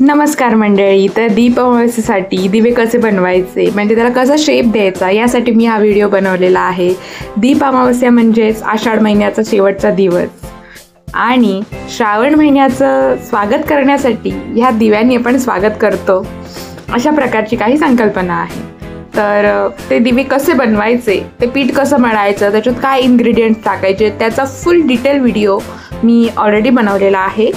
नमस्कार मंडळी. तर दीप अमावस्येसाठी दिवे कसे बनवायचे म्हणजे त्याला कसा शेप द्यायचा यासाठी मी हा व्हिडिओ बनवलेला आहे. दीप अमावस्या म्हणजेच आषाढ महिन्याचा शेवटचा दिवस आणि श्रावण महिन्याचं स्वागत करण्यासाठी ह्या दिव्यांनी आपण स्वागत करतो अशा प्रकारची काही संकल्पना आहे. तर ते दिवे कसे बनवायचे, ते पीठ कसं मळायचं, त्याच्यात काय इन्ग्रेडियंट्स टाकायचे त्याचा फुल डिटेल व्हिडिओ मी ऑलरेडी बनवलेला आहे.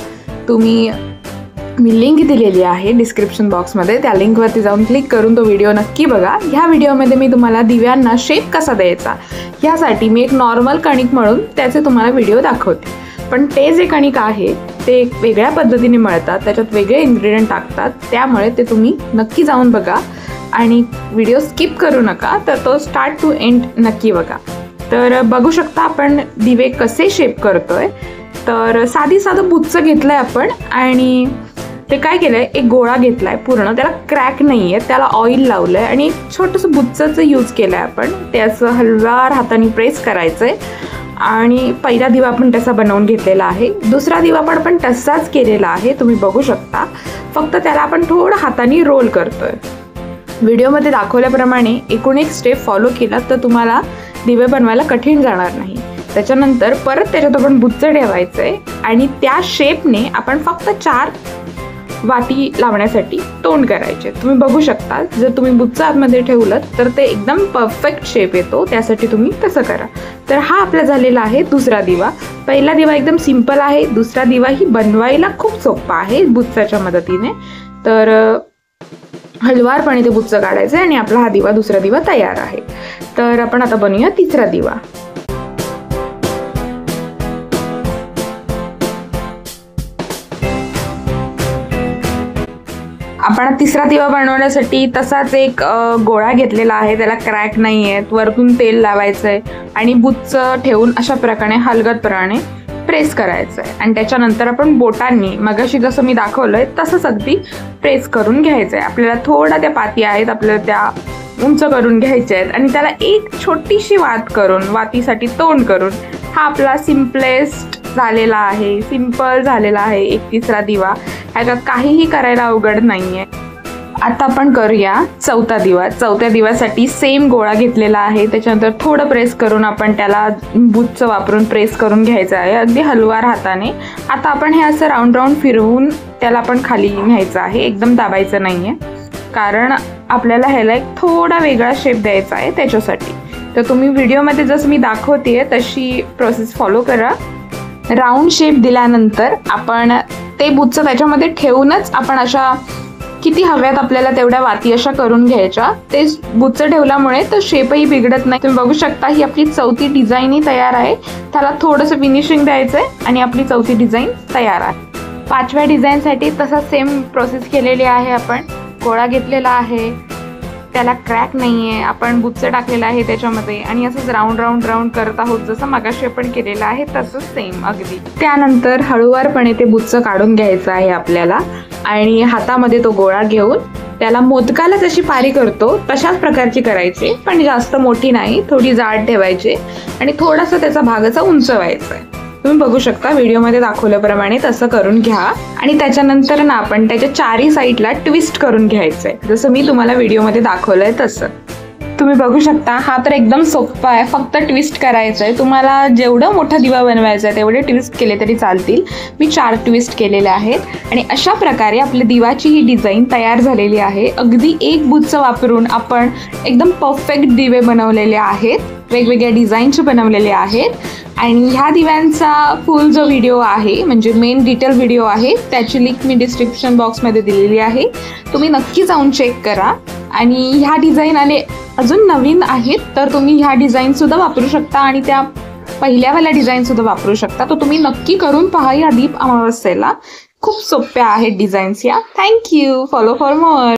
मी लिंक दिलेली आहे डिस्क्रिप्शन बॉक्समध्ये, त्या लिंकवरती जाऊन क्लिक करून तो व्हिडिओ नक्की बघा. ह्या व्हिडिओमध्ये मी तुम्हाला दिव्यांना शेप कसा द्यायचा ह्यासाठी मी एक नॉर्मल कणिक मळून त्याचे तुम्हाला व्हिडिओ दाखवते. पण ते जे कणिक आहे ते एक वेगळ्या पद्धतीने मळतात, त्याच्यात वेगळे इन्ग्रेडियंट टाकतात, त्यामुळे ते तुम्ही नक्की जाऊन बघा आणि व्हिडिओ स्किप करू नका. तर तो स्टार्ट टू एंड नक्की बघा. तर बघू शकता आपण दिवे कसे शेप करतोय. तर साधं बुच्चं घेतलं आहे आपण आणि ते काय केलं आहे, एक गोळा घेतला आहे पूर्ण, त्याला क्रॅक नाही आहे, त्याला ऑइल लावलं आहे आणि एक छोटंसं बुच्चाचं यूज केलं आहे आपण. ते असं हलवार हाताने प्रेस करायचं आहे आणि पहिला दिवा आपण तसा बनवून घेतलेला आहे. दुसरा दिवा पण आपण तसाच केलेला आहे, तुम्ही बघू शकता. फक्त त्याला आपण थोडं हाताने रोल करतोय. व्हिडिओमध्ये दाखवल्याप्रमाणे एकूण एक स्टेप फॉलो केला तर तुम्हाला दिवे बनवायला कठीण जाणार नाही. त्याच्यानंतर परत त्याच्यात आपण बुच्चं ठेवायचं आहे आणि त्या शेपने आपण फक्त 4 वाटी लावण्यासाठी तोंड करायचे. तुम्ही बघू शकता, जर तुम्ही बुच्चं आतमध्ये ठेवलं तर ते एकदम परफेक्ट शेप येतो, त्यासाठी तुम्ही तसं करा. तर हा आपला झालेला आहे दुसरा दिवा. पहिला दिवा एकदम सिंपल आहे, दुसरा दिवा ही बनवायला खूप सोपा आहे बुच्चाच्या मदतीने. तर हलवारपणे ते बुच्चं काढायचं आणि आपला हा दिवा दुसरा दिवा तयार आहे. तर आपण आता बनवूया तिसरा दिवा. आपण तिसरा दिवा बनवण्यासाठी तसाच एक गोळा घेतलेला आहे, त्याला क्रॅक नाही आहेत, वरतून तेल लावायचं आहे आणि बुच्चं ठेवून अशा प्रकारे हलगर्जीपणे प्रेस करायचं आहे आणि त्याच्यानंतर आपण बोटांनी मगाशी जसं मी दाखवलंय तसंच अगदी प्रेस करून घ्यायचं आहे. आपल्याला थोडा त्या पाती आहेत आपल्याला त्या उंच करून घ्यायच्या आहेत आणि त्याला एक छोटीशी वात करून, वातीसाठी तोंड करून हा आपला सिम्पलेस्ट झालेला आहे, सिंपल झालेला आहे एक तिसरा दिवा. ह्याच्यात काहीही करायला अवघड नाहीये. आता आपण करूया चौथा दिवा. चौथ्या दिव्यासाठी सेम गोळा घेतलेला आहे, त्याच्यानंतर थोडं प्रेस करून आपण त्याला बुच्चं वापरून प्रेस करून घ्यायचं आहे अगदी हलवार हाताने. आता आपण हे असं राऊंड फिरवून त्याला आपण खाली न्यायचं आहे, एकदम दाबायचं नाहीये, कारण आपल्याला ह्याला एक थोडा वेगळा शेप द्यायचा आहे त्याच्यासाठी. तर तुम्ही व्हिडिओमध्ये जसं मी दाखवते तशी प्रोसेस फॉलो करा. राऊंड शेप दिल्यानंतर आपण ते बुच्चं त्याच्यामध्ये ठेवूनच आपण अशा किती हव्यात आपल्याला तेवढ्या वाती अशा करून घ्यायच्या. ते बुच्चं ठेवल्यामुळे तो शेपही बिघडत नाही. तुम्ही बघू शकता ही आपली चौथी डिझाईनही तयार आहे. त्याला थोडंसं फिनिशिंग द्यायचं आहे आणि आपली चौथी डिझाईन तयार आहे. 5व्या डिझाईनसाठी तसा सेम प्रोसेस केलेली आहे. आपण गोळा घेतलेला आहे, त्याला क्रॅक नाही आहे, आपण बुच्चं टाकलेलं आहे त्याच्यामध्ये आणि असंच राऊंड करत आहोत जसं मगाशी आपण केलेलं आहे तसंच सेम अगदी. त्यानंतर हळूवारपणे ते बुच्चं काढून घ्यायचं आहे आपल्याला आणि हातामध्ये तो गोळा घेऊन त्याला मोदकाला जशी पारी करतो तशाच प्रकारची करायची, पण जास्त मोठी नाही, थोडी जाड ठेवायची आणि थोडासा त्याचा भाग असा उंचवायचा आहे. तुम्ही बघू शकता व्हिडिओमध्ये दाखवल्याप्रमाणे तसं करून घ्या आणि त्याच्यानंतर ना आपण त्याच्या 4ही साईडला ट्विस्ट करून घ्यायचंय जसं मी तुम्हाला व्हिडिओमध्ये दाखवलंय तसं. तुम्ही बघू शकता हा तर एकदम सोपा आहे, फक्त ट्विस्ट करायचं आहे. तुम्हाला जेवढं मोठा दिवा बनवायचा आहे तेवढे ट्विस्ट केले तरी चालतील. मी 4 ट्विस्ट केलेले आहेत आणि अशा प्रकारे आपल्या दिवाची ही डिझाईन तयार झालेली आहे. अगदी एक बुच्चं वापरून आपण एकदम परफेक्ट दिवे बनवलेले आहेत, वेगवेगळ्या डिझाईनचे बनवलेले आहेत आणि ह्या दिव्यांचा फुल जो व्हिडिओ आहे म्हणजे मेन डिटेल व्हिडिओ आहे त्याची लिंक मी डिस्क्रिप्शन बॉक्समध्ये दिलेली आहे, तुम्ही नक्की जाऊन चेक करा. आणि ह्या डिझाईन आले अजून नवीन आहेत तर तुम्ही ह्या डिझाईनसुद्धा वापरू शकता आणि त्या पहिल्यावाल्या डिझाईनसुद्धा वापरू शकता. तर तुम्ही नक्की करून पहा या दीप अमावस्येला. खूप सोप्या आहेत डिझाईन्स या. थँक्यू. Follow for more.